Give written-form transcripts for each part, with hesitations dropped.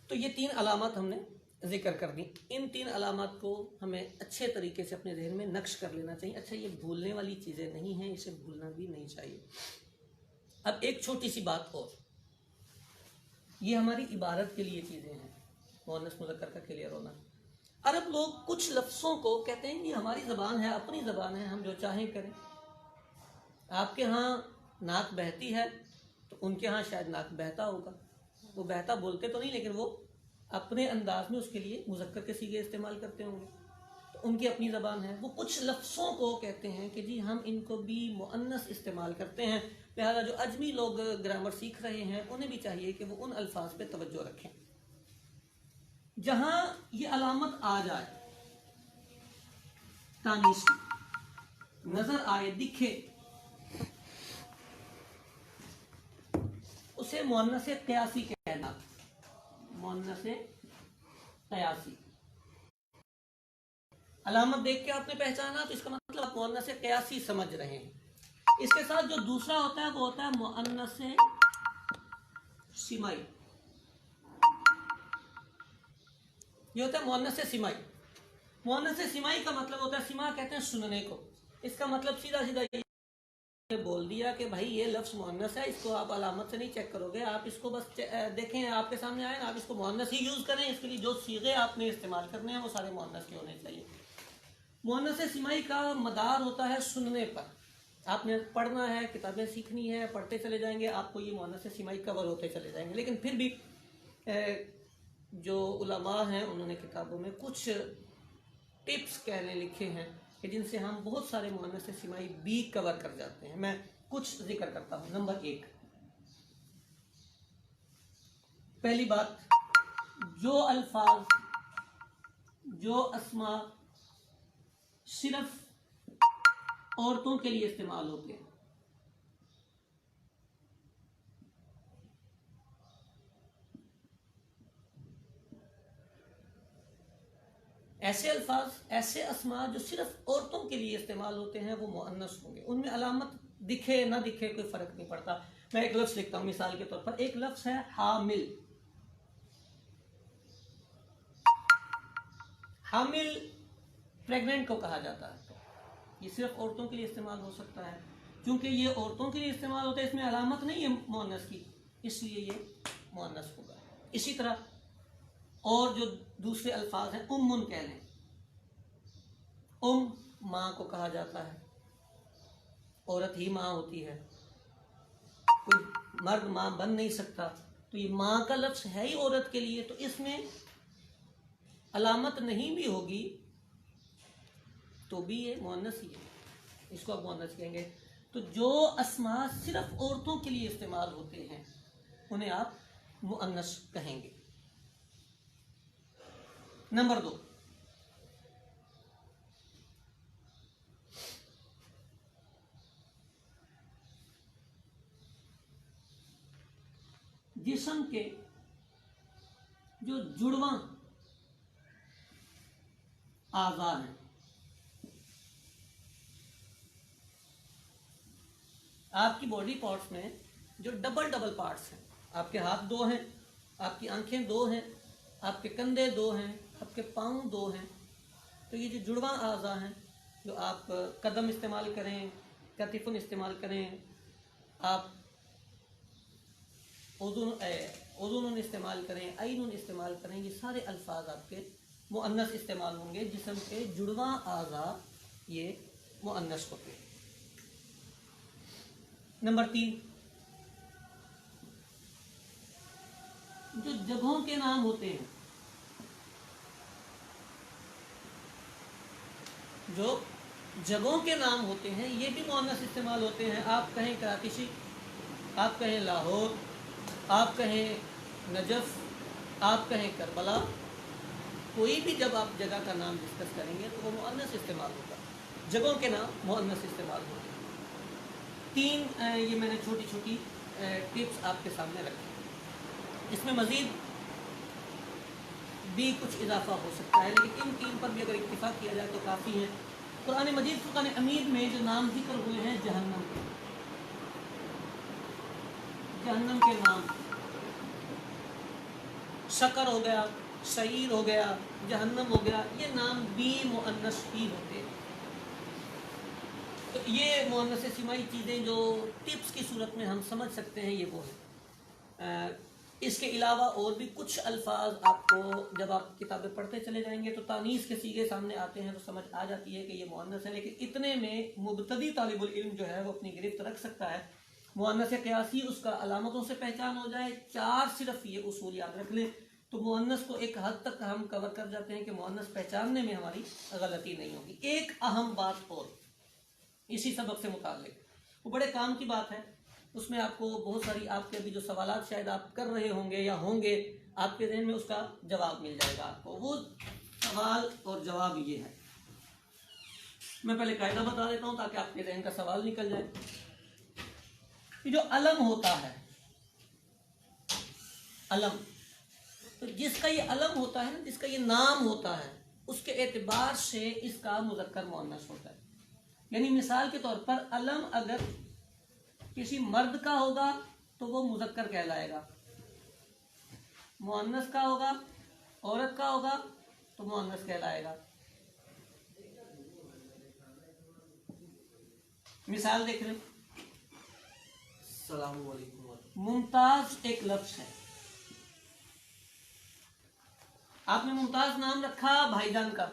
تو یہ 3 علامات ہم نے ذکر کر دی. ان 3 علامات کو ہمیں اچھے طریقے سے اپنے ذہن میں نقش کر لینا چاہیے. اچھا یہ بھولنے والی چیزیں نہیں ہیں، اسے بھولنا بھی نہیں چاہیے. اب ایک چھوٹی سی بات اور، یہ ہماری عبارت کے لیے چیزیں ہیں، مؤنث مذکر کا کلیئر ہونا. عرب لوگ کچھ لفظوں کو کہتے ہیں یہ ہماری زبان ہے، اپنی زبان ہے، ہم جو چاہیں کریں. آپ کے ہاں ناک بہتی ہے تو ان کے ہاں شاید ناک بہتا ہوگا. وہ بہتا بولتے تو نہیں، لیکن وہ اپنے انداز میں اس کے لیے مذکر کے صیغے استعمال کرتے ہوں گے. تو ان کی اپنی زبان ہے. وہ کچھ لفظوں کو کہتے ہیں کہ جی ہم ان کو بھی مؤنث استعمال کرتے ہیں. لہذا جو اجمی لوگ گرامر سیکھ رہے ہیں انہیں بھی چاہیے کہ وہ ان الفاظ پہ توجہ رکھیں. جہاں یہ علامت آ جائے، تانیث نظر آئے، دکھے، اسے مؤنث قیاسی کہنا. مؤنث قیاسی علامت دیکھ کے آپ نے پہچانا تو اس کا مطلب آپ مؤنث قیاسی سمجھ رہے ہیں. اس کے ساتھ جو دوسرا ہوتا ہے وہ ہوتا ہے مؤنث سمائی. یہ ہوتا ہے مؤنث سمائی. مؤنث سمائی کا مطلب ہوتا ہے، سما کہتے ہیں سننے کو. اس کا مطلب سیدھا سیدھا یہ بول دیا کہ بھائی یہ لفظ مؤنث ہے، اس کو آپ علامت سے نہیں چیک کرو گے، آپ اس کو بس دیکھیں آپ کے سامنے آئے نا، آپ اس کو مؤنث ہی یوز کریں. اس کے لیے جو صیغے آپ نے استعمال کرنے ہیں وہ سارے مؤنث کے ہونے چاہیے. مؤنث سمائی کا مدار ہوتا ہے سننے پر. آپ نے پڑھنا ہے، کتابیں سیکھنی ہے، پڑھتے چلے جائیں گے، آپ کو یہ مؤنث سمائی کور ہوتے چلے جائیں گے. لیکن پھر بھی جو علماء ہیں انہوں نے کتابوں میں کچھ ٹپس کہنے لکھے ہیں کہ جن سے ہم بہت سارے مؤنث سمائی بھی کور کر جاتے ہیں. میں کچھ ذکر کرتا ہوں. نمبر 1، پہلی بات، جو الفاظ، جو اسماء صرف عورتوں کے لیے استعمال ہوتے ہیں، ایسے الفاظ، ایسے اسماء جو صرف عورتوں کے لیے استعمال ہوتے ہیں وہ مؤنث ہوں گے. ان میں علامت دکھے نہ دکھے کوئی فرق نہیں پڑتا. میں ایک لفظ لکھتا ہوں مثال کے طور پر. ایک لفظ ہے حامل. حامل پریگننٹ کو کہا جاتا ہے. یہ صرف عورتوں کے لیے استعمال ہو سکتا ہے. کیونکہ یہ عورتوں کے لیے استعمال ہوتا ہے، اس میں علامت نہیں ہے مؤنث کی، اس لیے یہ مؤنث ہوگا. اسی طرح اور جو دوسرے الفاظ ہیں، امن کہہ لیں. ماں کو کہا جاتا ہے، عورت ہی ماں ہوتی ہے، کوئی مرد ماں بن نہیں سکتا. تو یہ ماں کا لفظ ہے ہی عورت کے لیے، تو اس میں علامت نہیں بھی ہوگی تو بھی یہ مؤنث ہی ہے، اس کو آپ مؤنث کہیں گے. تو جو اسماء صرف عورتوں کے لیے استعمال ہوتے ہیں انہیں آپ مؤنث کہیں گے. نمبر 2، جسم کے جو جڑواں اعضاء ہیں، آپ کی باڈی پارٹس میں جو ڈبل پارٹس ہیں، آپ کے ہاتھ 2 ہیں، آپ کی آنکھیں 2 ہیں، آپ کے کندھے 2 ہیں، آپ کے پاؤں 2 ہیں. تو یہ جو جڑواں اعضاء ہیں، جو آپ قدم استعمال کریں، کتفن استعمال کریں، آپ اذن استعمال کریں، عین استعمال کریں، یہ سارے الفاظ آپ کے مؤنث استعمال ہوں گے. جسم کے جڑواں اعضاء یہ مؤنث ہوتے ہیں. نمبر 3، جو جگہوں کے نام ہوتے ہیں، جو جگہوں کے نام ہوتے ہیں یہ بھی مؤنث استعمال ہوتے ہیں. آپ کہیں کراچی، آپ کہیں لاہور، آپ کہیں نجف، آپ کہیں کربلا، کوئی بھی جب آپ جگہ کا نام ڈسکس کریں گے تو وہ مؤنث استعمال ہوگا. جگہوں کے نام مؤنث استعمال ہوتے ہیں. 3 یہ میں نے چھوٹی چھوٹی ٹپس آپ کے سامنے رکھی. اس میں مزید بھی کچھ اضافہ ہو سکتا ہے، لیکن ان 3 پر بھی اگر اکتفا کیا جائے تو کافی ہے. قرآن مجید فرقان حمید میں جو نام ذکر ہوئے ہیں جہنم کے نام، شکر ہو گیا، شعیر ہو گیا، جہنم ہو گیا، یہ نام بھی مؤنث ہی ہوتے ہیں۔ تو یہ مؤنث سمائی چیزیں جو ٹپس کی صورت میں ہم سمجھ سکتے ہیں، یہ وہ ہے۔ اس کے علاوہ اور بھی کچھ الفاظ آپ کو جب آپ کتابیں پڑھتے چلے جائیں گے تو تانیث کے صیغے سامنے آتے ہیں تو سمجھ آ جاتی ہے کہ یہ مؤنث ہے، لیکن اتنے میں مبتدی طالب العلم جو ہے وہ اپنی گرفت رکھ سکتا ہے۔ مؤنث قیاسی اس کا علامتوں سے پہچان ہو جائے، 4 صرف یہ اصول یاد رکھ لیں تو مؤنث کو ایک حد تک ہم کور کر جاتے ہیں کہ مؤنث پہچاننے میں ہماری غلطی نہیں ہوگی۔ ایک اہم بات اور اسی سبق سے متعلق، وہ بڑے کام کی بات ہے، اس میں آپ کو بہت ساری آپ کے ابھی جو سوالات شاید آپ کر رہے ہوں گے یا ہوں گے، آپ کے ذہن میں اس کا جواب مل جائے گا آپ کو۔ وہ سوال اور جواب یہ ہے، میں پہلے قاعدہ بتا دیتا ہوں تاکہ آپ کے ذہن کا سوال نکل جائے۔ کہ جو علم ہوتا ہے، علم، تو جس کا یہ علم ہوتا ہے نا، جس کا یہ نام ہوتا ہے، اس کے اعتبار سے اس کا مذکر مؤنث ہوتا ہے۔ یعنی مثال کے طور پر علم اگر کسی مرد کا ہوگا تو وہ مذکر کہلائے گا، مؤنث کا ہوگا، عورت کا ہوگا تو مؤنث کہلائے گا۔ مثال دیکھ رہے ہیں، السلام علیکم، ممتاز ایک لفظ ہے، آپ نے ممتاز نام رکھا بھائی جان کا،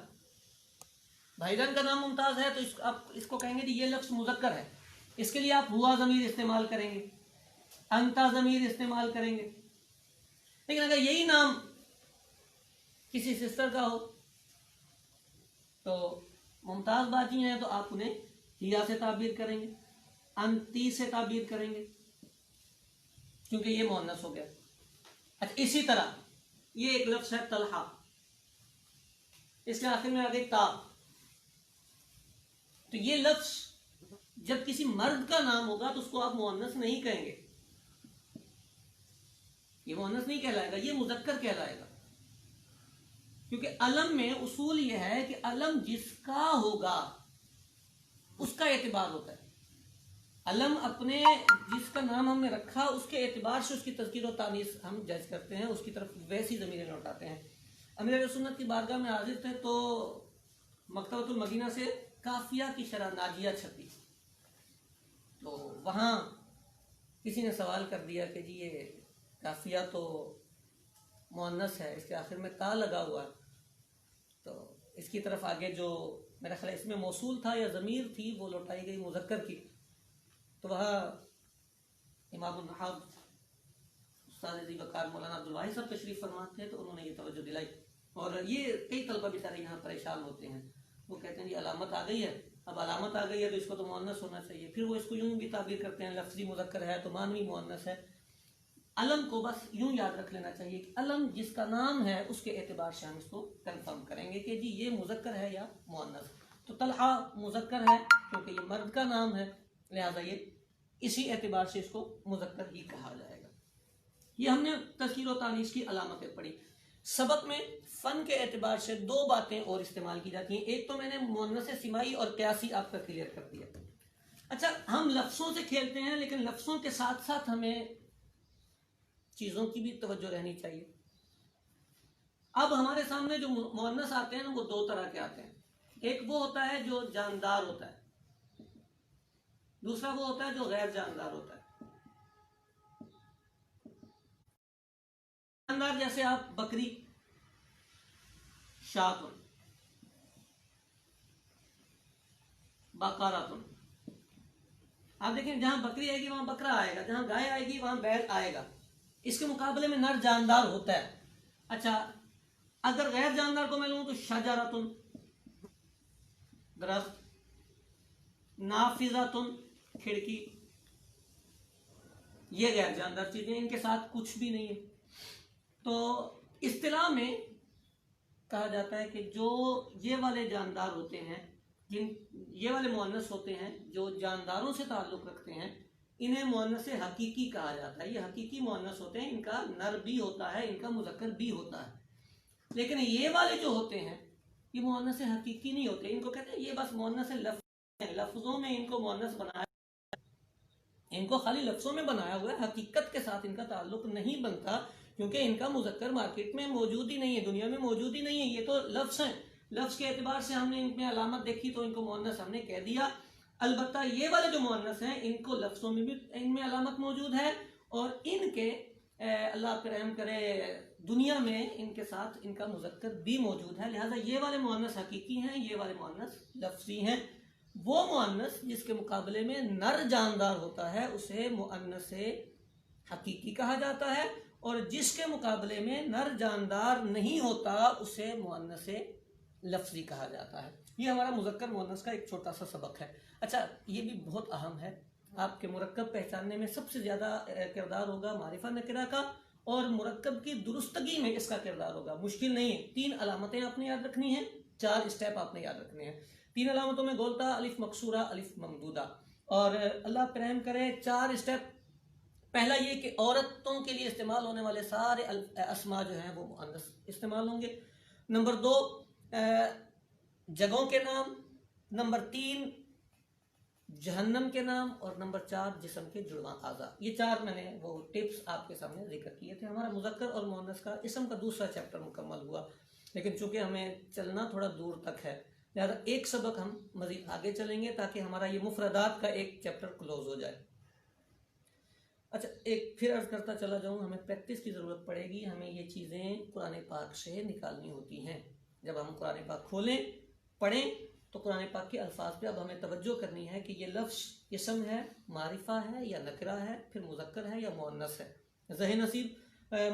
بھائی جان کا نام ممتاز ہے تو آپ اس کو کہیں گے کہ یہ لفظ مذکر ہے، اس کے لیے آپ ہوا ضمیر استعمال کریں گے، انتا ضمیر استعمال کریں گے۔ لیکن اگر یہی نام کسی سسٹر کا ہو تو ممتاز باجی ہیں تو آپ انہیں ہیا سے تعبیر کریں گے، انتی سے تعبیر کریں گے، کیونکہ یہ مؤنث ہو گیا۔ اچھا، اسی طرح یہ ایک لفظ ہے طلحہ، اس کے آخر میں آگے تا، تو یہ لفظ جب کسی مرد کا نام ہوگا تو اس کو آپ مؤنث نہیں کہیں گے، یہ مؤنث نہیں کہلائے گا، یہ مذکر کہلائے گا، کیونکہ علم میں اصول یہ ہے کہ علم جس کا ہوگا اس کا اعتبار ہوتا ہے۔ علم اپنے جس کا نام ہم نے رکھا اس کے اعتبار سے اس کی تذکیر و تانیث ہم جج کرتے ہیں، اس کی طرف ویسی ضمیریں لوٹاتے ہیں۔ امیر اہل سنت کی بارگاہ میں حاضر تھے تو مکتبۃ المدینہ سے کافیہ کی شرح ناجیہ چھپی، تو وہاں کسی نے سوال کر دیا کہ جی یہ کافیہ تو مؤنث ہے، اس کے آخر میں تا لگا ہوا ہے، تو اس کی طرف آگے جو میرا خیال اس میں موصول تھا یا ضمیر تھی وہ لوٹائی گئی مذکر کی، تو وہاں امام النحو استاد ذی وقار مولانا عبدالواحد صاحب تشریف فرما تھے، تو انہوں نے یہ توجہ دلائی، اور یہ کئی طلبہ بیچارے یہاں پریشان ہوتے ہیں، وہ کہتے ہیں جی علامت آ گئی ہے، اب علامت آ گئی ہے تو اس کو تو مؤنث ہونا چاہیے، پھر وہ اس کو یوں بھی تعبیر کرتے ہیں لفظی مذکر ہے تو معنوی مؤنث ہے۔ علم کو بس یوں یاد رکھ لینا چاہیے کہ علم جس کا نام ہے اس کے اعتبار سے ہم اس کو کنفرم کریں گے کہ جی یہ مذکر ہے یا مؤنث۔ تو طلحہ مذکر ہے کیونکہ یہ مرد کا نام ہے، لہذا یہ اسی اعتبار سے اس کو مذکر ہی کہا جائے گا۔ یہ ہم نے تذکیر و تانیث کی علامتیں پڑھی۔ سبق میں فن کے اعتبار سے 2 باتیں اور استعمال کی جاتی ہیں، ایک تو میں نے مؤنث سمائی اور قیاسی آپ کا کلیئر کر دیا۔ اچھا، ہم لفظوں سے کھیلتے ہیں لیکن لفظوں کے ساتھ ساتھ ہمیں چیزوں کی بھی توجہ رہنی چاہیے۔ اب ہمارے سامنے جو مؤنث آتے ہیں نا وہ 2 طرح کے آتے ہیں، ایک وہ ہوتا ہے جو جاندار ہوتا ہے، دوسرا وہ ہوتا ہے جو غیر جاندار ہوتا ہے۔ جاندار جیسے آپ بکری، شاتن، بقراتن، آپ دیکھیں جہاں بکری آئے گی وہاں بکرا آئے گا، جہاں گائے آئے گی وہاں بیل آئے گا، اس کے مقابلے میں نر جاندار ہوتا ہے۔ اچھا، اگر غیر جاندار کو میں لوں تو شجراتن، درخت، نافذاتن، کھڑکی، یہ غیر جاندار چیزیں، ان کے ساتھ کچھ بھی نہیں ہے۔ تو اصطلاح میں کہا جاتا ہے کہ جو یہ والے جاندار ہوتے ہیں، یہ والے مؤنث ہوتے ہیں جو جانداروں سے تعلق رکھتے ہیں، انہیں مؤنث حقیقی کہا جاتا ہے۔ یہ حقیقی مؤنث ہوتے ہیں، ان کا نر بھی ہوتا ہے، ان کا مذکر بھی ہوتا ہے۔ لیکن یہ والے جو ہوتے ہیں یہ مؤنث حقیقی نہیں ہوتے، ان کو کہتے ہیں یہ بس مؤنث لفظوں میں ان کو مؤنث بنایا، ان کو خالی لفظوں میں بنایا ہوا ہے، حقیقت کے ساتھ ان کا تعلق نہیں بنتا، کیونکہ ان کا مذکر مارکیٹ میں موجود ہی نہیں ہے، دنیا میں موجود ہی نہیں ہے، یہ تو لفظ ہیں، لفظ کے اعتبار سے ہم نے ان میں علامت دیکھی تو ان کو مؤنث ہم نے کہہ دیا۔ البتہ یہ والے جو مؤنث ہیں ان کو لفظوں میں بھی ان میں علامت موجود ہے، اور ان کے اللہ آپ پہ رحم کرے دنیا میں ان کے ساتھ ان کا مذکر بھی موجود ہے، لہٰذا یہ والے مؤنث حقیقی ہیں، یہ والے مؤنث لفظی ہیں۔ وہ مؤنث جس کے مقابلے میں نر جاندار ہوتا ہے اسے مؤنث حقیقی کہا جاتا ہے، اور جس کے مقابلے میں نر جاندار نہیں ہوتا اسے مؤنث لفظی کہا جاتا ہے۔ یہ ہمارا مذکر مؤنث کا ایک چھوٹا سا سبق ہے۔ اچھا، یہ بھی بہت اہم ہے، آپ کے مرکب پہچاننے میں سب سے زیادہ کردار ہوگا معرفہ نکرہ کا، اور مرکب کی درستگی میں اس کا کردار ہوگا۔ مشکل نہیں ہے، 3 علامتیں آپ نے یاد رکھنی ہیں، 4 اسٹیپ آپ نے یاد رکھنے ہیں۔ 3 علامتوں میں گولتا، الف مکسورہ، الف ممدودہ، اور اللہ پہ رحم کرے 4 اسٹیپ۔ پہلا یہ کہ عورتوں کے لیے استعمال ہونے والے سارے اسما جو ہیں وہ مؤنث استعمال ہوں گے۔ نمبر 2 جگہوں کے نام، نمبر 3 جہنم کے نام، اور نمبر 4 جسم کے جڑواں اعضاء۔ یہ 4 میں نے وہ ٹپس آپ کے سامنے ذکر کیے تھے۔ ہمارا مذکر اور مؤنث کا اسم کا دوسرا چیپٹر مکمل ہوا، لیکن چونکہ ہمیں چلنا تھوڑا دور تک ہے لہذا ایک سبق ہم مزید آگے چلیں گے تاکہ ہمارا یہ مفردات کا ایک چیپٹر کلوز ہو جائے۔ اچھا، ایک پھر عرض کرتا چلا جاؤں، ہمیں پریکٹس کی ضرورت پڑے گی، ہمیں یہ چیزیں قرآن پاک سے نکالنی ہوتی ہیں۔ جب ہم قرآن پاک کھولیں پڑھیں تو قرآن پاک کے الفاظ پہ اب ہمیں توجہ کرنی ہے کہ یہ لفظ اسم ہے، معرفہ ہے یا نکرہ ہے، پھر مذکر ہے یا مؤنث ہے۔ ذہن نصیب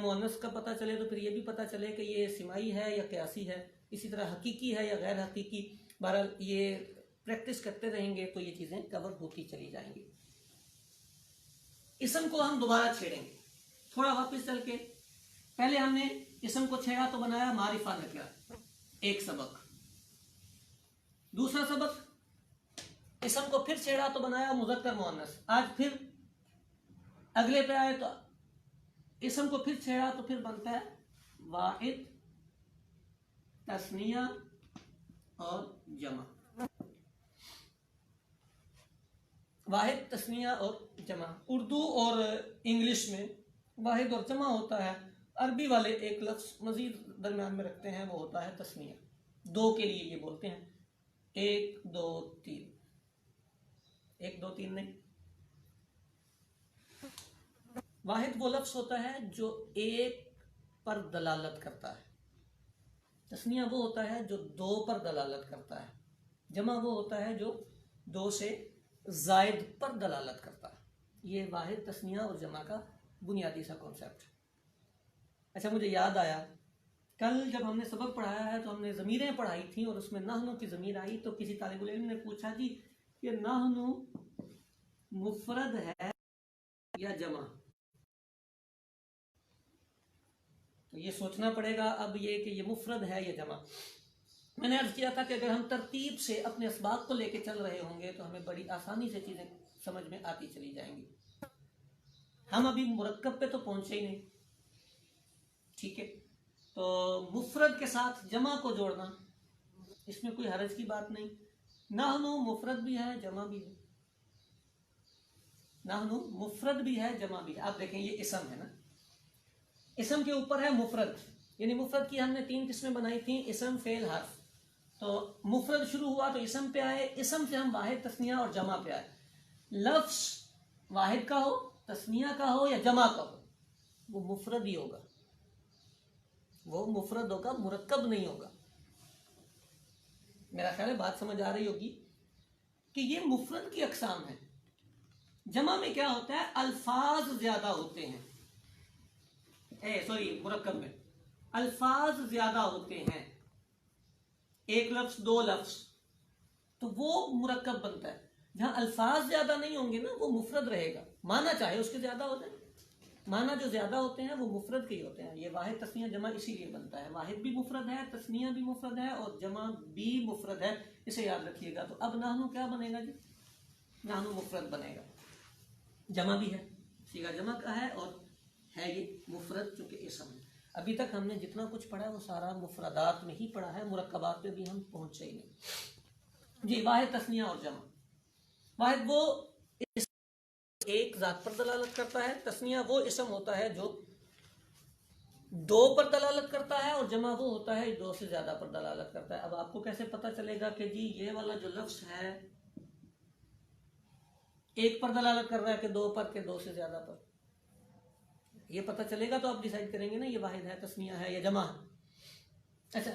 مؤنث کا پتہ چلے تو پھر یہ بھی پتہ چلے کہ یہ سمائی ہے یا قیاسی ہے، اسی طرح حقیقی ہے یا غیر حقیقی۔ بہرحال یہ پریکٹس کرتے رہیں گے تو یہ چیزیں کور ہوتی چلی جائیں گی۔ اسم کو ہم دوبارہ چھیڑیں گے، تھوڑا واپس چل کے۔ پہلے ہم نے اسم کو چھیڑا تو بنایا معرفہ نکرہ، ایک سبق۔ دوسرا سبق، اسم کو پھر چھیڑا تو بنایا مذکر مؤنث۔ آج پھر اگلے پہ آئے تو اسم کو پھر چھیڑا تو پھر بنتا ہے واحد، تثنیہ اور جمع۔ واحد، تثنیہ اور جمع۔ اردو اور انگلش میں واحد اور جمع ہوتا ہے، عربی والے ایک لفظ مزید درمیان میں رکھتے ہیں، وہ ہوتا ہے تثنیہ۔ 2 کے لیے یہ بولتے ہیں 1 2 3، 1 2 3 نہیں۔ واحد وہ لفظ ہوتا ہے جو ایک پر دلالت کرتا ہے، تثنیہ وہ ہوتا ہے جو 2 پر دلالت کرتا ہے، جمع وہ ہوتا ہے جو 2 سے زائد پر دلالت کرتا ہے۔ یہ واحد، تثنیہ اور جمع کا بنیادی سا کانسیپٹ ہے۔ اچھا، مجھے یاد آیا کل جب ہم نے سبق پڑھایا ہے تو ہم نے ضمیریں پڑھائی تھیں اور اس میں نحنو کی ضمیر آئی، تو کسی طالب علم نے پوچھا جی کہ نحنو مفرد ہے یا جمع؟ تو یہ سوچنا پڑے گا اب یہ کہ یہ مفرد ہے یا جمع۔ میں نے عرض کیا تھا کہ اگر ہم ترتیب سے اپنے اسباق کو لے کے چل رہے ہوں گے تو ہمیں بڑی آسانی سے چیزیں سمجھ میں آتی چلی جائیں گی۔ ہم ابھی مرکب پہ تو پہنچے ہی نہیں، ٹھیک ہے؟ تو مفرد کے ساتھ جمع کو جوڑنا اس میں کوئی حرج کی بات نہیں۔ نحنو مفرد بھی ہے، جمع بھی ہے۔ نحنو مفرد بھی ہے، جمع بھی ہے۔ آپ دیکھیں یہ اسم ہے نا، اسم کے اوپر ہے مفرد، یعنی مفرد کی ہم نے 3 قسمیں بنائی تھیں، اسم، فعل، حرف۔ تو مفرد شروع ہوا تو اسم پہ آئے، اسم سے ہم واحد، تثنیہ اور جمع پہ آئے۔ لفظ واحد کا ہو، تثنیہ کا ہو یا جمع کا ہو، وہ مفرد ہی ہوگا، وہ مفرد ہوگا، مرکب نہیں ہوگا۔ میرا خیال ہے بات سمجھ آ رہی ہوگی کہ یہ مفرد کی اقسام ہے۔ جمع میں کیا ہوتا ہے؟ الفاظ زیادہ ہوتے ہیں، مرکب میں الفاظ زیادہ ہوتے ہیں، 1 لفظ 2 لفظ، تو وہ مرکب بنتا ہے۔ جہاں الفاظ زیادہ نہیں ہوں گے نا وہ مفرد رہے گا، معنی چاہے اس کے زیادہ ہو جائے، معنی جو زیادہ ہوتے ہیں وہ مفرد کے ہی ہوتے ہیں۔ یہ واحد، تثنیہ، جمع اسی لیے بنتا ہے، واحد بھی مفرد ہے، تثنیہ بھی مفرد ہے اور جمع بھی مفرد ہے، اسے یاد رکھیے گا۔ تو اب نحنو کیا بنے گا جی؟ نحنو مفرد بنے گا، جمع بھی ہے، صیغہ جمع کا ہے اور ہے یہ مفرد چونکہ اسم ہے۔ ابھی تک ہم نے جتنا کچھ پڑھا ہے وہ سارا مفردات میں ہی پڑھا ہے، مرکبات پہ بھی ہم پہنچے ہی نہیں۔ جی، واحد، تثنیہ اور جمع۔ واحد وہ ایک ذات پر دلالت کرتا ہے، تثنیہ وہ اسم ہوتا ہے جو دو پر دلالت کرتا ہے، اور جمع وہ ہوتا ہے دو سے زیادہ پر دلالت کرتا ہے۔ اب آپ کو کیسے پتہ چلے گا کہ جی یہ والا جو لفظ ہے ایک پر دلالت کر رہا ہے کہ دو پر، کہ دو سے زیادہ پر؟ یہ پتہ چلے گا تو آپ ڈیسائیڈ کریں گے نا یہ واحد ہے، تسنیہ ہے یا جمع ہے۔ اچھا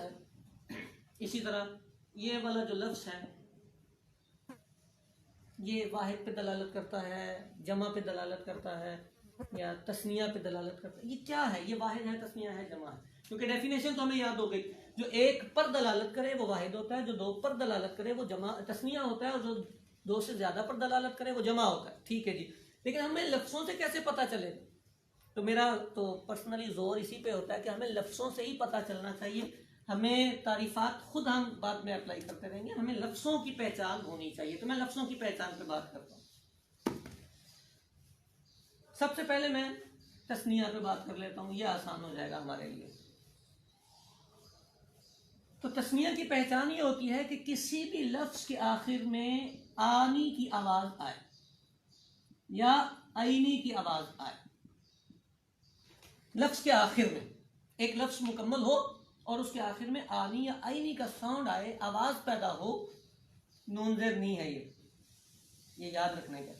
اسی طرح یہ والا جو لفظ ہے یہ واحد پہ دلالت کرتا ہے، جمع پہ دلالت کرتا ہے، یا تسنیہ پہ دلالت کرتا ہے؟ یہ کیا ہے؟ یہ واحد ہے، تسنیہ ہے، جمع ہے؟ کیونکہ ڈیفینیشن تو ہمیں یاد ہو گئی، جو ایک پر دلالت کرے وہ واحد ہوتا ہے، جو دو پر دلالت کرے وہ جمع تسنیہ ہوتا ہے، اور جو دو سے زیادہ پر دلالت کرے وہ جمع ہوتا ہے۔ ٹھیک ہے جی، لیکن ہمیں لفظوں سے کیسے پتہ چلے؟ تو میرا تو پرسنلی زور اسی پہ ہوتا ہے کہ ہمیں لفظوں سے ہی پتہ چلنا چاہیے۔ ہمیں تعریفات خود ہم بعد میں اپلائی کرتے رہیں گے، ہمیں لفظوں کی پہچان ہونی چاہیے۔ تو میں لفظوں کی پہچان پہ بات کرتا ہوں۔ سب سے پہلے میں تسنیہ پہ بات کر لیتا ہوں، یہ آسان ہو جائے گا ہمارے لیے۔ تو تسنیہ کی پہچان یہ ہوتی ہے کہ کسی بھی لفظ کے آخر میں آنی کی آواز آئے یا عینی کی آواز آئے۔ لفظ کے آخر میں ایک لفظ مکمل ہو اور اس کے آخر میں آنی یا عینی کا ساؤنڈ آئے، آواز پیدا ہو، نون زیر نہیں ہے، یہ یاد رکھنے کا۔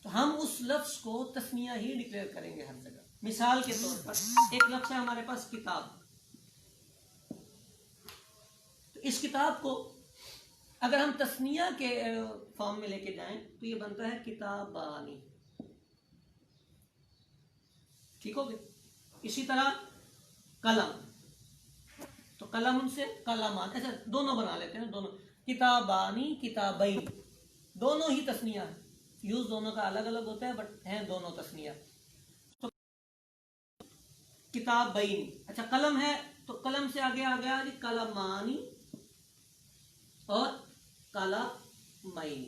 تو ہم اس لفظ کو تسنیہ ہی ڈکلیئر کریں گے ہر جگہ۔ مثال کے طور پر ایک لفظ ہے ہمارے پاس کتاب، تو اس کتاب کو اگر ہم تسنیہ کے فارم میں لے کے جائیں تو یہ بنتا ہے کتابانی۔ ٹھیک ہو گیا؟ اسی طرح قلم، تو قلم سے قلمان، ایسا دونوں بنا لیتے ہیں، دونوں کتابانی کتابین، دونوں ہی تسنیہ ہے، یوز دونوں کا الگ الگ ہوتا ہے بٹ ہیں دونوں تسنیہ۔ تو کتابین، اچھا قلم ہے تو قلم سے آگے آ گیا جی قلمانی اور قلمین۔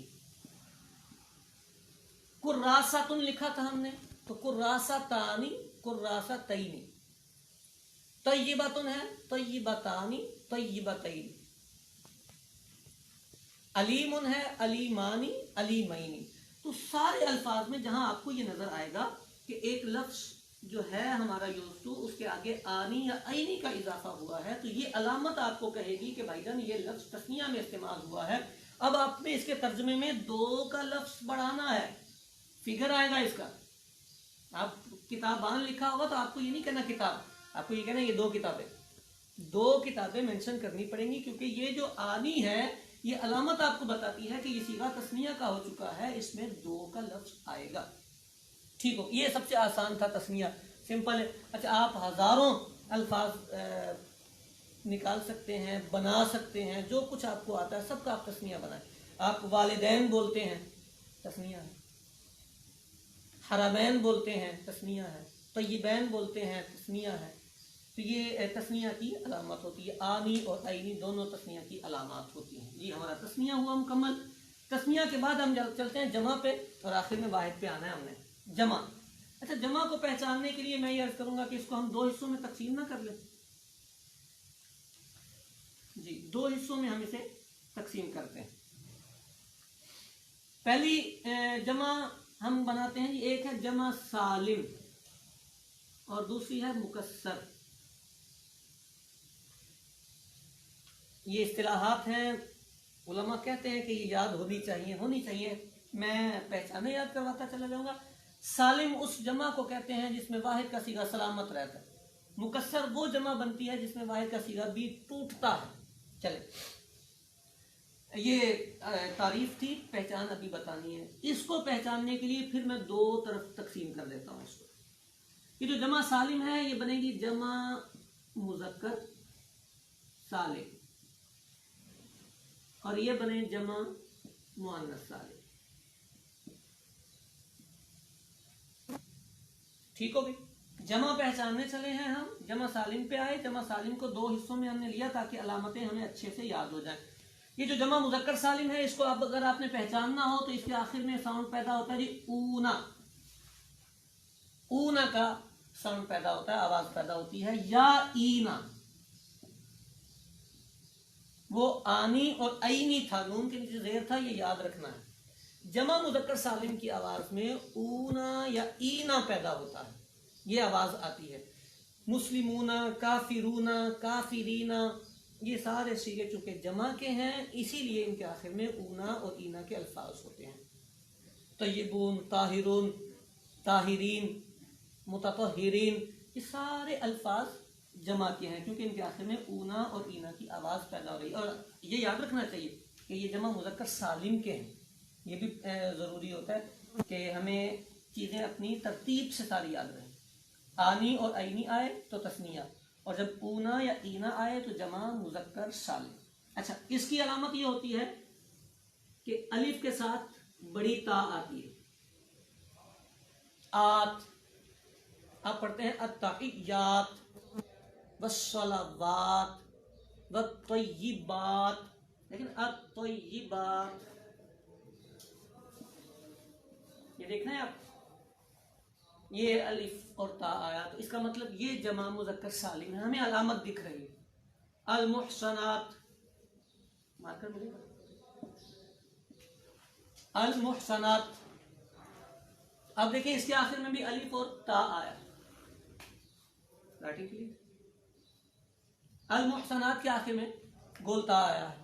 کراستن لکھا تھا ہم نے تو کراستانی کراستین۔ طیبتن ہے طیبتانی طیبتین۔ علیمن ہے علیمانی علیمین۔ تو سارے الفاظ میں جہاں آپ کو یہ نظر آئے گا کہ ایک لفظ جو ہے ہمارا یوز ٹو، اس کے آگے آنی یا عینی کا اضافہ ہوا ہے، تو یہ علامت آپ کو کہے گی کہ بھائی جان یہ لفظ تسنیہ میں استعمال ہوا ہے۔ اب آپ نے اس کے ترجمے میں دو کا لفظ بڑھانا ہے، فگر آئے گا اس کا۔ آپ کتابان لکھا ہوگا تو آپ کو یہ نہیں کہنا کتاب، آپ کو یہ کہنا یہ دو کتابیں، دو کتابیں مینشن کرنی پڑیں گی، کیونکہ یہ جو آنی ہے یہ علامت آپ کو بتاتی ہے کہ یہ صیغہ تسنیہ کا ہو چکا ہے، اس میں دو کا لفظ آئے گا۔ ٹھیک ہو، یہ سب سے آسان تھا تسنیہ، سمپل ہے۔ اچھا آپ ہزاروں الفاظ نکال سکتے ہیں، بنا سکتے ہیں، جو کچھ آپ کو آتا ہے سب کا آپ تسنیہ بنائیں۔ آپ والدین بولتے ہیں تسنیہ ہے، حرمین بولتے ہیں تسنیہ ہے، طیبین بولتے ہیں تسنیہ ہے۔ تو یہ تسنیہ کی علامت ہوتی ہے، آنی اور عینی دونوں تسنیہ کی علامات ہوتی ہیں۔ یہ ہمارا تسنیہ ہوا مکمل۔ تسنیہ کے بعد ہم چلتے ہیں جمع پہ، اور آخر میں واحد پہ آنا ہے ہم نے، جمع۔ اچھا جمع کو پہچاننے کے لیے میں یہ عرض کروں گا کہ اس کو ہم دو حصوں میں تقسیم نہ کر لیں؟ جی دو حصوں میں ہم اسے تقسیم کرتے ہیں۔ پہلی جمع ہم بناتے ہیں، ایک ہے جمع سالم اور دوسری ہے مکسر۔ یہ اصطلاحات ہیں، علماء کہتے ہیں کہ یہ یاد ہونی چاہیے، میں پہچانے یاد کرواتا چلا جاؤں گا۔ سالم اس جمع کو کہتے ہیں جس میں واحد کا صیغہ سلامت رہتا ہے، مکسر وہ جمع بنتی ہے جس میں واحد کا صیغہ بھی ٹوٹتا ہے۔ چلے یہ تعریف تھی، پہچان ابھی بتانی ہے۔ اس کو پہچاننے کے لیے پھر میں دو طرف تقسیم کر دیتا ہوں اس کو۔ یہ جو جمع سالم ہے یہ بنے گی جمع مذکر سالم، اور یہ بنے جمع مؤنث سالم۔ ٹھیک ہو گئی؟ جمع پہچاننے چلے ہیں ہم، جمع سالم پہ آئے۔ جمع سالم کو دو حصوں میں ہم نے لیا تاکہ علامتیں ہمیں اچھے سے یاد ہو جائیں۔ یہ جو جمع مذکر سالم ہے اس کو اب اگر آپ نے پہچاننا ہو تو اس کے آخر میں ساؤنڈ پیدا ہوتا ہے جی اونا، اونا کا ساؤنڈ پیدا ہوتا ہے، آواز پیدا ہوتی ہے، یا اینا، وہ آنی اور عینی تھا، نون کے نیچے زیر تھا، یہ یاد رکھنا ہے۔ جمع مذکر سالم کی آواز میں اونا یا اینا پیدا ہوتا ہے، یہ آواز آتی ہے۔ مسلمون، کافرون، کافرین، یہ سارے صیغے چونکہ جمع کے ہیں اسی لیے ان کے آخر میں اونا اور اینا کے الفاظ ہوتے ہیں. طیبون، طاہرون، طاہرین، متطہرین، یہ سارے الفاض جمع کے ہیں کیونکہ ان کے آخر میں اونا اور اینا کی آواز پیدا ہو رہی ہے. اور یہ یاد رکھنا چاہیے کہ یہ جمع مذکر سالم کے ہیں. یہ بھی ضروری ہوتا ہے کہ ہمیں چیزیں اپنی ترتیب سے ساری یاد رہیں. آنی اور عینی آئے تو تثنیہ، اور جب اونا یا اینا آئے تو جمع مذکر سالم. اچھا، اس کی علامت یہ ہوتی ہے کہ الف کے ساتھ بڑی تا آتی ہے. آت، آپ پڑھتے ہیں التحیات والصلوات والطیبات، لیکن الطیبات یہ دیکھنا ہے آپ، یہ الف اور تا آیا تو اس کا مطلب یہ جمع مذکر سالم ہے. ہمیں علامت دکھ رہی ہے. المحصنات، مارکر ملے گا، المحصنات. اب دیکھیں اس کے آخر میں بھی الف اور تا آیا. Writing clear? المحصنات کے آخر میں گول تا آیا ہے.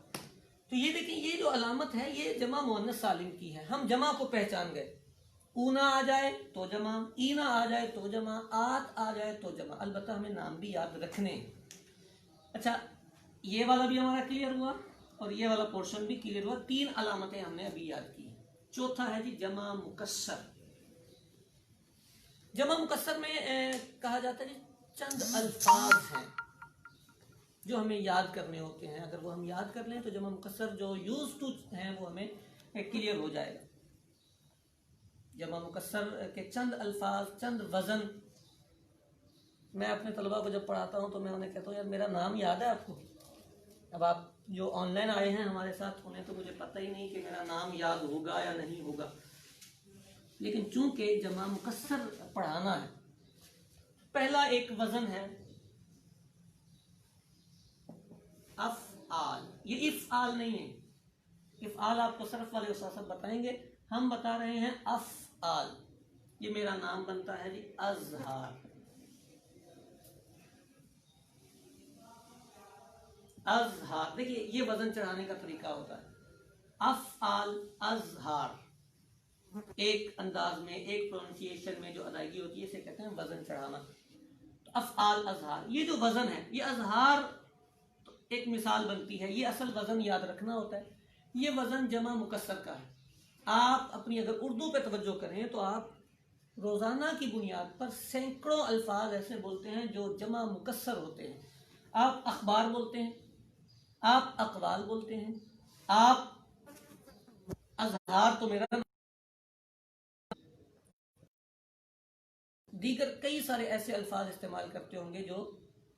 تو یہ دیکھیں یہ جو علامت ہے یہ جمع مؤنث سالم کی ہے. ہم جمع کو پہچان گئے. اونا آ جائے تو جمع، اینا آ جائے تو جمع، آت آ جائے تو جمع. البتہ ہمیں نام بھی یاد رکھنے ہیں. اچھا، یہ والا بھی ہمارا کلیئر ہوا اور یہ والا پورشن بھی کلیئر ہوا. 3 علامتیں ہم نے ابھی یاد کی. چوتھا ہے جی جمع مکسر. جمع مکسر میں کہا جاتا ہے جی چند الفاظ ہیں جو ہمیں یاد کرنے ہوتے ہیں. اگر وہ ہم یاد کر لیں تو جمع مکسر جو یوز ٹو ہیں وہ ہمیں کلیئر ہو جائے گا. جمع مکسر کے چند الفاظ، چند وزن. میں اپنے طلباء کو جب پڑھاتا ہوں تو میں انہیں کہتا ہوں یار میرا نام یاد ہے آپ کو؟ اب آپ جو آن لائن آئے ہیں ہمارے ساتھ انہیں تو مجھے پتہ ہی نہیں کہ میرا نام یاد ہوگا یا نہیں ہوگا، لیکن چونکہ جمع مکسر پڑھانا ہے. پہلا ایک وزن ہے افعال. یہ افعال نہیں ہے. افعال آپ کو صرف والے استاد صاحب بتائیں گے. ہم بتا رہے ہیں افعال. یہ میرا نام بنتا ہے جی اظہار. اظہار دیکھیے یہ وزن چڑھانے کا طریقہ ہوتا ہے. افعال اظہار، ایک انداز میں، ایک پروننسیشن میں جو ادائیگی ہوتی ہے اسے کہتے ہیں وزن چڑھانا. تو افعال اظہار، یہ جو وزن ہے یہ اظہار ایک مثال بنتی ہے. یہ اصل وزن یاد رکھنا ہوتا ہے. یہ وزن جمع مکسر کا ہے. آپ اپنی اگر اردو پہ توجہ کریں تو آپ روزانہ کی بنیاد پر سینکڑوں الفاظ ایسے بولتے ہیں جو جمع مکسر ہوتے ہیں. آپ اخبار بولتے ہیں، آپ اقوال بولتے ہیں، آپ اظہار تو میرا دیگر کئی سارے ایسے الفاظ استعمال کرتے ہوں گے جو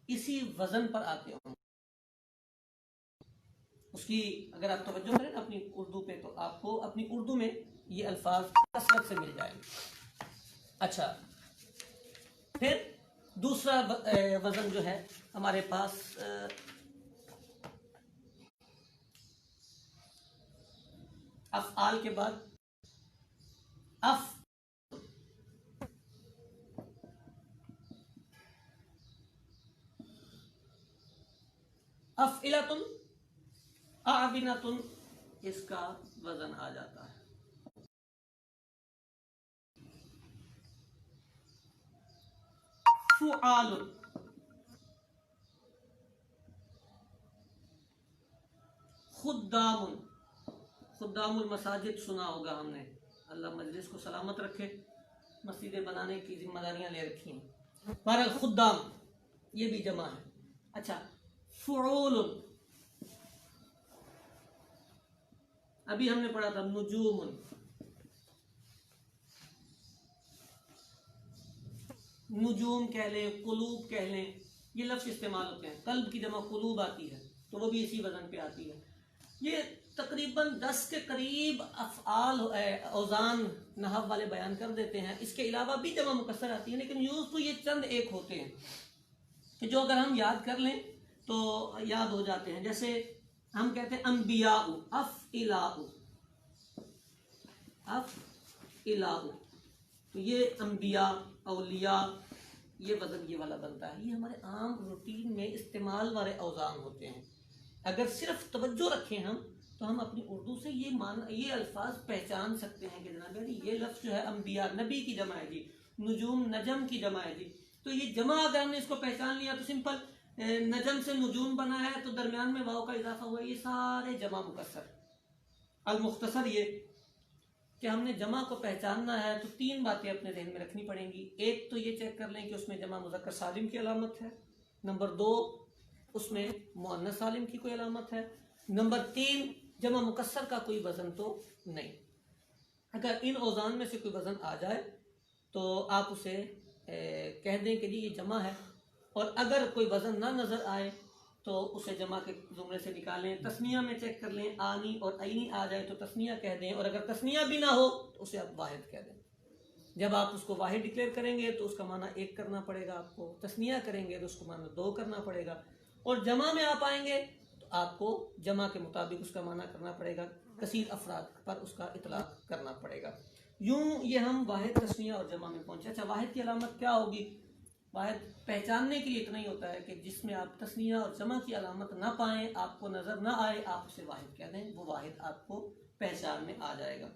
اسی وزن پر آتے ہوں گے. اس کی اگر آپ توجہ کریں اپنی اردو پہ تو آپ کو اپنی اردو میں یہ الفاظ کثرت سے مل جائیں گے. اچھا، پھر دوسرا وزن جو ہے ہمارے پاس افعال کے بعد افعلتن، اعبنتن، اس کا وزن آ جاتا ہے. فعال، خدام. خدام المساجد سنا ہوگا ہم نے. اللہ مجلس کو سلامت رکھے، مسجدیں بنانے کی ذمہ داریاں لے رکھی ہیں. پر خدام یہ بھی جمع ہے. اچھا، فعول، ابھی ہم نے پڑھا تھا نجوم. نجوم کہہ لیں، قلوب کہہ لیں، یہ لفظ استعمال ہوتے ہیں. قلب کی جمع قلوب آتی ہے تو وہ بھی اسی وزن پہ آتی ہے. یہ تقریباً 10 کے قریب افعال اوزان نحو والے بیان کر دیتے ہیں. اس کے علاوہ بھی جمع مکسر آتی ہے لیکن یوز تو یہ چند ایک ہوتے ہیں کہ جو اگر ہم یاد کر لیں تو یاد ہو جاتے ہیں. جیسے ہم کہتے ہیں انبیاء، افعلاء، افعلاء. تو یہ انبیاء، اولیاء، یہ وزن یہ والا بنتا ہے. یہ ہمارے عام روٹین میں استعمال والے اوزان ہوتے ہیں. اگر صرف توجہ رکھیں ہم تو ہم اپنی اردو سے یہ الفاظ پہچان سکتے ہیں کہ جناب یہ لفظ جو ہے انبیاء نبی کی جمع ہے جی, نجوم نجم کی جمع ہے جی. تو یہ جمع اگر ہم نے اس کو پہچان لیا تو سمپل نجم سے نجوم بنا ہے تو درمیان میں واو کا اضافہ ہوا ہے, یہ سارے جمع مکسر. المختصر یہ کہ ہم نے جمع کو پہچاننا ہے تو 3 باتیں اپنے ذہن میں رکھنی پڑیں گی. ایک تو یہ چیک کر لیں کہ اس میں جمع مذکر سالم کی علامت ہے. نمبر 2 اس میں مؤنث سالم کی کوئی علامت ہے. نمبر 3 جمع مکسر کا کوئی وزن تو نہیں. اگر ان اوزان میں سے کوئی وزن آ جائے تو آپ اسے کہہ دیں کہ جی یہ جمع ہے, اور اگر کوئی وزن نہ نظر آئے تو اسے جمع کے زمرے سے نکالیں. تسنیہ میں چیک کر لیں, آنی اور عینی آ جائے تو تسنیہ کہہ دیں, اور اگر تسنیہ بھی نہ ہو تو اسے آپ واحد کہہ دیں. جب آپ اس کو واحد ڈکلیئر کریں گے تو اس کا معنی 1 کرنا پڑے گا آپ کو, تسنیہ کریں گے تو اس کو معنی 2 کرنا پڑے گا, اور جمع میں آپ آئیں گے تو آپ کو جمع کے مطابق اس کا معنی کرنا پڑے گا, کثیر افراد پر اس کا اطلاق کرنا پڑے گا. یوں یہ ہم واحد, تسنیہ اور جمع میں پہنچے. اچھا, واحد کی علامت کیا ہوگی؟ واحد پہچاننے کے لیے اتنا ہی ہوتا ہے کہ جس میں آپ تسنیہ اور جمع کی علامت نہ پائیں, آپ کو نظر نہ آئے, آپ اسے واحد کہہ دیں, وہ واحد آپ کو پہچان میں آ جائے گا.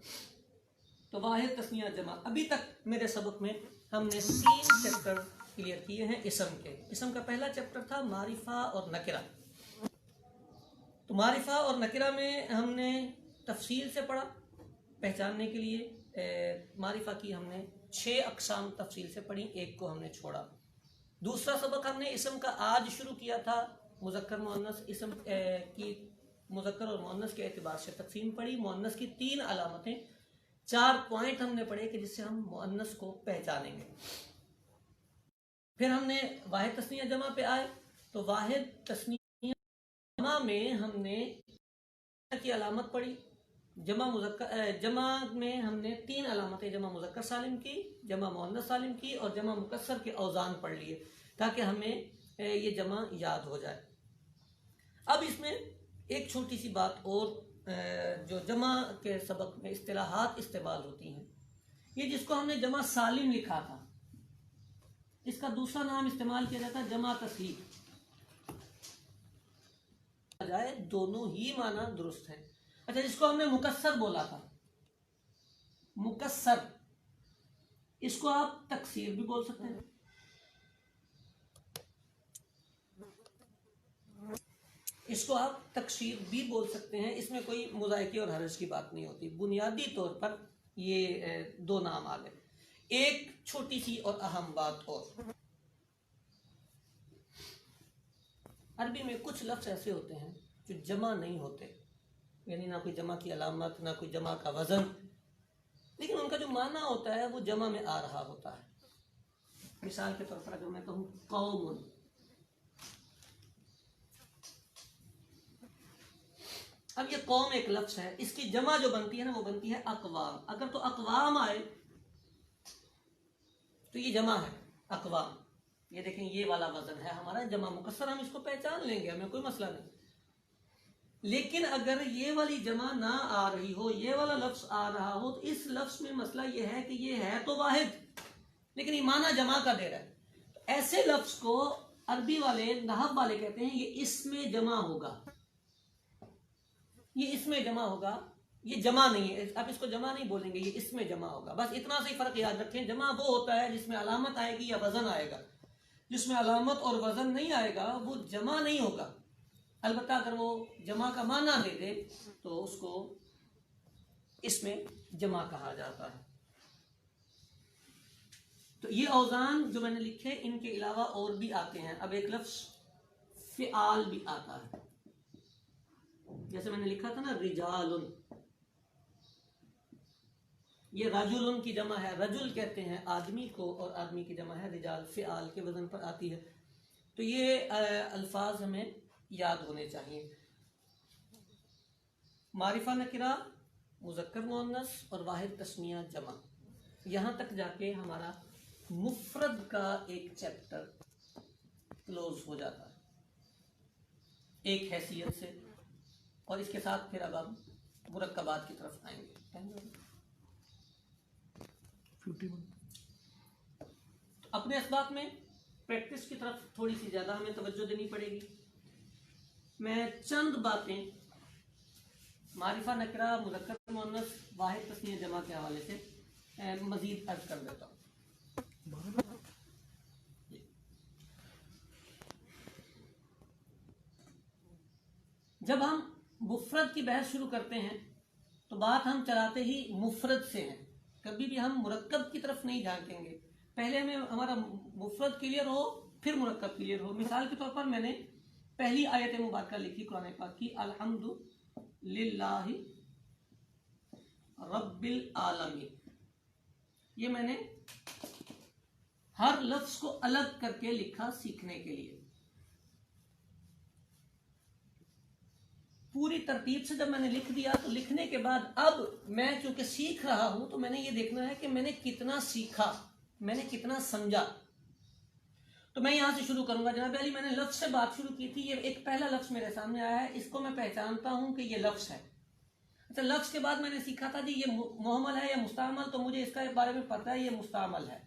تو واحد, تسنیہ, جمع. ابھی تک میرے سبق میں ہم نے 3 چیپٹر کلیئر کیے ہیں اسم کے. اسم کا پہلا چیپٹر تھا معرفہ اور نکرہ. تو معرفہ اور نکرہ میں ہم نے تفصیل سے پڑھا پہچاننے کے لیے. معرفہ کی ہم نے 6 اقسام تفصیل سے پڑھی, ایک کو ہم نے چھوڑا. دوسرا سبق ہم نے اسم کا آج شروع کیا تھا, مذکر مؤنث اسم کی مذکر اور مؤنث کے اعتبار سے تقسیم پڑھی. مؤنث کی 3 علامتیں, 4 پوائنٹ ہم نے پڑھے کہ جس سے ہم مؤنث کو پہچانیں گے. پھر ہم نے واحد, تسنیہ, جمع پہ آئے. تو واحد, تسنیہ, جمع میں ہم نے کی علامت پڑھی. جمع میں ہم نے 3 علامتیں, جمع مذکر سالم کی, جمع مؤنث سالم کی, اور جمع مکسر کے اوزان پڑھ لیے تاکہ ہمیں یہ جمع یاد ہو جائے. اب اس میں ایک چھوٹی سی بات اور, جو جمع کے سبق میں اصطلاحات استعمال ہوتی ہیں, یہ جس کو ہم نے جمع سالم لکھا تھا, اس کا دوسرا نام استعمال کیا جاتا ہے جمع تصحیح. جائے دونوں ہی معنی درست ہیں. اچھا, جس کو ہم نے مکسر بولا تھا, مکسر, اس کو آپ تکسیر بھی بول سکتے ہیں. اس کو آپ تکسیر بھی بول سکتے ہیں. اس میں کوئی مذائقے اور حرج کی بات نہیں ہوتی. بنیادی طور پر یہ 2 نام آ گئے. ایک چھوٹی سی اور اہم بات اور, عربی میں کچھ لفظ ایسے ہوتے ہیں جو جمع نہیں ہوتے, یعنی نہ کوئی جمع کی علامت, نہ کوئی جمع کا وزن, لیکن ان کا جو معنی ہوتا ہے وہ جمع میں آ رہا ہوتا ہے. مثال کے طور پر اگر میں کہوں قوم, اب یہ قوم ایک لفظ ہے, اس کی جمع جو بنتی ہے نا وہ بنتی ہے اقوام. اگر تو اقوام آئے تو یہ جمع ہے اقوام. یہ دیکھیں یہ والا وزن ہے ہمارا جمع مکسر, ہم اس کو پہچان لیں گے, ہمیں کوئی مسئلہ نہیں. لیکن اگر یہ والی جمع نہ آ رہی ہو, یہ والا لفظ آ رہا ہو, تو اس لفظ میں مسئلہ یہ ہے کہ یہ ہے تو واحد لیکن یہ معنی جمع کا دے رہا ہے. تو ایسے لفظ کو عربی والے, نحو والے کہتے ہیں یہ اس میں جمع ہوگا, یہ اس میں جمع ہوگا, یہ جمع نہیں ہے. آپ اس کو جمع نہیں بولیں گے, یہ اس میں جمع ہوگا. بس اتنا سے فرق یاد رکھیں, جمع وہ ہوتا ہے جس میں علامت آئے گی یا وزن آئے گا. جس میں علامت اور وزن نہیں آئے گا وہ جمع نہیں ہوگا. البتہ اگر وہ جمع کا معنی دے دے تو اس کو اس میں جمع کہا جاتا ہے. تو یہ اوزان جو میں نے لکھے ان کے علاوہ اور بھی آتے ہیں. اب ایک لفظ فعال بھی آتا ہے, جیسے میں نے لکھا تھا نا رجال, یہ رجل کی جمع ہے, رجل کہتے ہیں آدمی کو, اور آدمی کی جمع ہے رجال, فعال کے وزن پر آتی ہے. تو یہ الفاظ ہمیں یاد ہونے چاہیے. معرفہ نکرہ, مذکر مؤنث اور واحد تسنیہ جمع, یہاں تک جا کے ہمارا مفرد کا ایک چیپٹر کلوز ہو جاتا ہے ایک حیثیت سے. اور اس کے ساتھ پھر اب ہم مرکبات کی طرف آئیں گے. اپنے اسباق میں پریکٹس کی طرف تھوڑی سی زیادہ ہمیں توجہ دینی پڑے گی. میں چند باتیں معرفہ نکرہ مذکر مؤنث واحد تثنیہ جمع کے حوالے سے مزید عرض کر دیتا ہوں. جب ہم مفرد کی بحث شروع کرتے ہیں تو بات ہم چلاتے ہی مفرد سے ہیں. کبھی بھی ہم مرکب کی طرف نہیں جھانکیں گے. پہلے ہمیں ہمارا مفرد کلیئر ہو پھر مرکب کلیئر ہو. مثال کے طور پر میں نے پہلی آیت مبارکہ لکھی قرآن پاک کی، الحمد للہ رب العالمین. یہ میں نے ہر لفظ کو الگ کر کے لکھا سیکھنے کے لیے. پوری ترتیب سے جب میں نے لکھ دیا تو لکھنے کے بعد اب میں چونکہ سیکھ رہا ہوں تو میں نے یہ دیکھنا ہے کہ میں نے کتنا سیکھا، میں نے کتنا سمجھا. تو میں یہاں سے شروع کروں گا. جناب علی، میں نے لفظ سے بات شروع کی تھی. یہ ایک پہلا لفظ میرے سامنے آیا ہے، اس کو میں پہچانتا ہوں کہ یہ لفظ ہے. اچھا، لفظ کے بعد میں نے سیکھا تھا جی یہ محمل ہے یا مستعمل، تو مجھے اس کا بارے میں پتہ ہے یہ مستعمل ہے.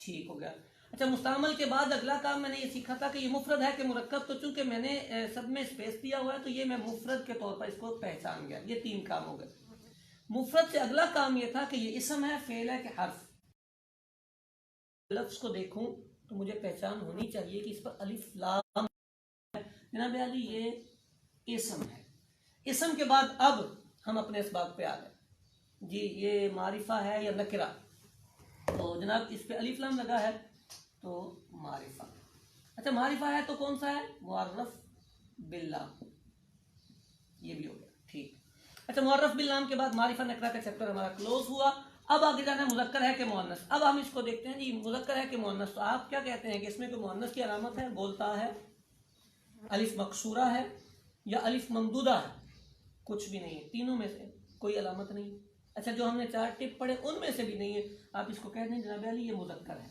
ٹھیک ہو گیا. اچھا، مستعمل کے بعد اگلا کام میں نے یہ سیکھا تھا کہ یہ مفرد ہے کہ مرکب. تو چونکہ میں نے سب میں اسپیس دیا ہوا ہے تو یہ میں مفرد کے طور پر اس کو پہچان گیا. یہ 3 کام ہو گئے. مفرد سے اگلا کام یہ تھا کہ یہ اسم ہے، فعل ہے کہ حرف. لفظ کو دیکھوں تو مجھے پہچان ہونی چاہیے کہ اس پر الف لام ہے. جناب علی، یہ اسم ہے. اسم کے بعد اب ہم اپنے اسباب پہ آ گئے. جی یہ معرفہ ہے یا نکرہ؟ تو جناب اس پہ الف لام لگا ہے تو معرفہ. اچھا، معرفہ ہے تو کون سا ہے؟ معرف باللام. یہ بھی ہو گیا. ٹھیک. اچھا، معرف باللام کے بعد معرفہ نکرہ کا چیپٹر ہمارا کلوز ہوا. اب آگے جانا ہے مذکر ہے کہ مؤنث. اب ہم اس کو دیکھتے ہیں جی مذکر ہے کہ مؤنث. تو آپ کیا کہتے ہیں کہ اس میں کوئی مؤنث کی علامت ہے؟ بولتا ہے الف مقصورہ ہے یا الف ممدودہ ہے؟ کچھ بھی نہیں ہے. تینوں میں سے کوئی علامت نہیں. اچھا، جو ہم نے 4 ٹپ پڑھے ان میں سے بھی نہیں ہے. آپ اس کو کہہ دیں جناب علی یہ مذکر ہے.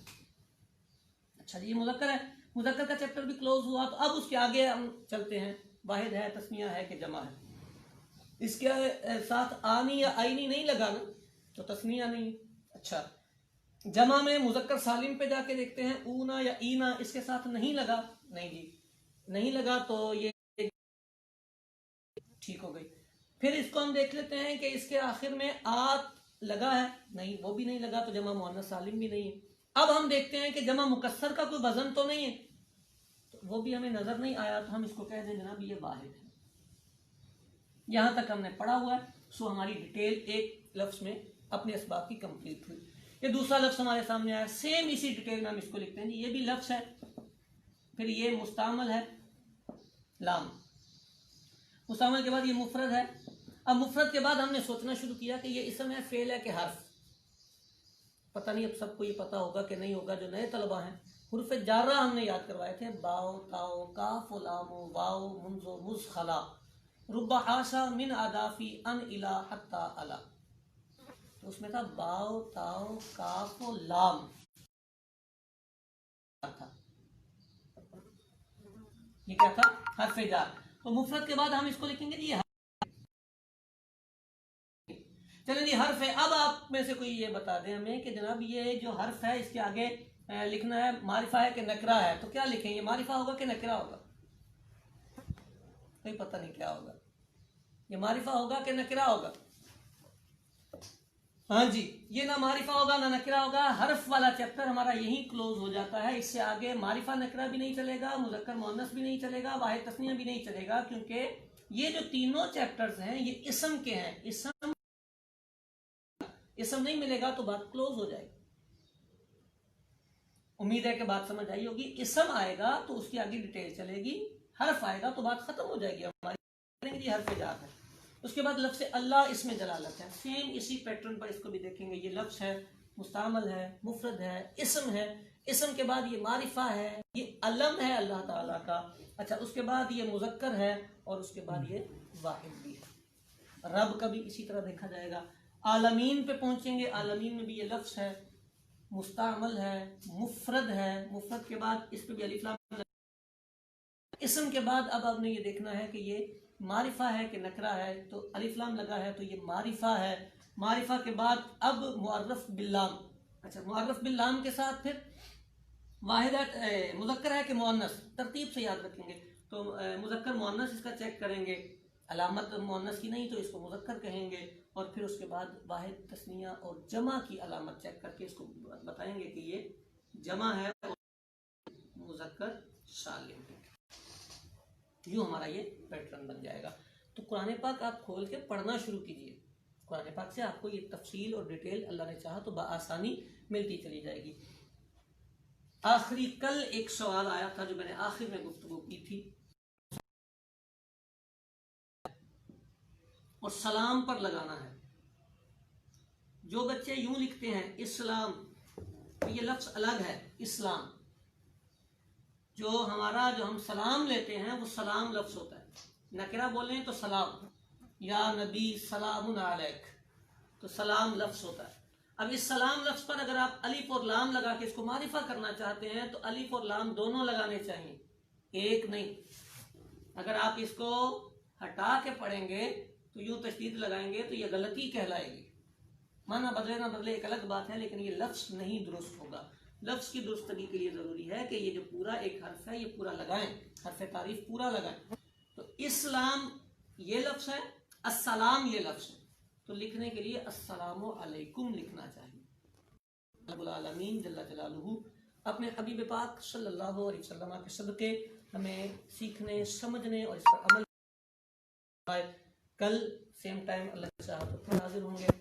اچھا جی، یہ مذکر ہے. مذکر کا چیپٹر بھی کلوز ہوا. تو اب اس کے آگے ہم چلتے ہیں. واحد ہے، تسمیہ ہے کہ جمع ہے. اس کے ساتھ آنی یا آئینی نہیں لگا نا تو تسمیہ نہیں. اچھا، جمع میں مذکر سالم پہ جا کے دیکھتے ہیں. اونا یا اینا اس کے ساتھ نہیں لگا. نہیں جی، نہیں لگا تو یہ ٹھیک ہو گئی. پھر اس کو ہم دیکھ لیتے ہیں کہ اس کے آخر میں آت لگا ہے. نہیں، وہ بھی نہیں لگا تو جمع مؤنث سالم بھی نہیں ہے. اب ہم دیکھتے ہیں کہ جمع مکسر کا کوئی وزن تو نہیں ہے. تو وہ بھی ہمیں نظر نہیں آیا تو ہم اس کو کہہ دیں جناب یہ واحد ہے. یہاں تک ہم نے پڑھا ہوا ہے. سو ہماری ڈیٹیل ایک لفظ میں اپنے اسباب کی کمپلیٹ ہوئی. یہ دوسرا لفظ ہمارے سامنے آیا. سیم اسی ڈیٹیل میں ہم اس کو لکھتے ہیں. یہ بھی لفظ ہے. پھر یہ مستعمل ہے لام. مستعمل کے بعد یہ مفرد ہے. اب مفرد کے بعد ہم نے سوچنا شروع کیا کہ یہ اسم ہے، فعل ہے کہ حرف. پتہ نہیں اب سب کو یہ پتہ ہوگا کہ نہیں ہوگا. جو نئے طلبہ ہیں حروف جارہ ہم نے یاد کروائے تھے. باؤ، تاؤ، کاف و لام، واؤ، منز و مز، خلا، رب حاشا من ادافی ان الا حتی الا. تو اس میں تھا باؤ، تاؤ، کاف و لام تھا. یہ کیا تھا؟ حرف جار. تو مفرد کے بعد ہم اس کو لکھیں گے جی چلیں جی حرف ہے. اب آپ میں سے کوئی یہ بتا دیں ہمیں کہ جناب یہ جو حرف ہے اس کے آگے لکھنا ہے معرفہ ہے کہ نکرہ ہے. تو کیا لکھیں؟ یہ معرفہ ہوگا کہ نکرہ ہوگا؟ کوئی پتہ نہیں کیا ہوگا. یہ معرفہ ہوگا کہ نکرہ ہوگا؟ ہاں جی، یہ نہ معرفہ ہوگا نہ نکرہ ہوگا. حرف والا چیپٹر ہمارا یہیں کلوز ہو جاتا ہے. اس سے آگے معرفہ نکرہ بھی نہیں چلے گا، مذکر مؤنث بھی نہیں چلے گا، واحد تثنیہ بھی نہیں چلے گا. کیونکہ یہ جو تینوں چیپٹرز ہیں یہ اسم کے ہیں. اسم نہیں ملے گا تو بات کلوز ہو جائے گی. امید ہے کہ بات سمجھ آئی ہوگی. اسم آئے گا تو اس کی آگے ڈیٹیل چلے گی. حرف آئے گا تو بات ختم ہو جائے گی ہماری. یہ حرف جات ہے. اس کے بعد لفظ اللہ اس میں جلالت ہے. سیم اسی پیٹرن پر اس کو بھی دیکھیں گے. یہ لفظ ہے، مستعمل ہے، مفرد ہے، اسم ہے. اسم کے بعد یہ معرفہ ہے، یہ علم ہے اللہ تعالیٰ کا. اچھا، اس کے بعد یہ مذکر ہے اور اس کے بعد یہ واحد بھی ہے. رب کا بھی اسی طرح دیکھا جائے گا. عالمین پہ پہنچیں گے. عالمین میں بھی یہ لفظ ہے، مستعمل ہے، مفرد ہے. مفرد کے بعد اس پہ بھی الف لام. اسم کے بعد اب آپ نے یہ دیکھنا ہے کہ یہ معرفہ ہے کہ نکرہ ہے. تو الف لام لگا ہے تو یہ معرفہ ہے. معرفہ کے بعد اب معرف باللام. اچھا، معرف باللام کے ساتھ پھر واحدہ مذکر ہے کہ مؤنث، ترتیب سے یاد رکھیں گے تو مذکر مؤنث اس کا چیک کریں گے، علامت مؤنث کی نہیں تو اس کو مذکر کہیں گے، اور پھر اس کے بعد واحد تثنیہ اور جمع کی علامت چیک کر کے اس کو بتائیں گے کہ یہ جمع ہے اور مذکر سالم ہے۔ یوں ہمارا یہ پیٹرن بن جائے گا۔ تو قرآن پاک آپ کھول کے پڑھنا شروع کیجئے، قرآن پاک سے آپ کو یہ تفصیل اور ڈیٹیل اللہ نے چاہا تو بآسانی ملتی چلی جائے گی۔ آخری کل ایک سوال آیا تھا جو میں نے آخر میں گفتگو کی تھی، اور سلام پر لگانا ہے۔ جو بچے یوں لکھتے ہیں اسلام، یہ لفظ الگ ہے، اسلام جو ہم سلام لیتے ہیں وہ سلام لفظ ہوتا ہے، نکرہ بولیں تو سلام، یا نبی سلام علیک، تو سلام لفظ ہوتا ہے۔ اب اس سلام لفظ پر اگر آپ الف اور لام لگا کے اس کو معرفہ کرنا چاہتے ہیں تو الف اور لام دونوں لگانے چاہیے، ایک نہیں۔ اگر آپ اس کو ہٹا کے پڑھیں گے تو یوں تشدید لگائیں گے تو یہ غلطی کہلائے گی، معنی بدلے نہ بدلے ایک الگ بات ہے، لیکن یہ لفظ نہیں درست ہوگا۔ لفظ کی درستگی کے لیے ضروری ہے کہ یہ جو پورا ایک حرف ہے یہ پورا لگائیں، حرف تعریف پورا لگائیں۔ تو اسلام یہ لفظ ہے، السلام یہ لفظ ہے، تو لکھنے کے لیے السلام علیکم لکھنا چاہیے۔ رب العالمین جل جلالہ اپنے حبیب پاک صلی اللہ علیہ وسلم کے صدقے ہمیں سیکھنے، سمجھنے اور اس پر عمل۔ کل سیم ٹائم اللہ کے ساتھ حاضر ہوں گے۔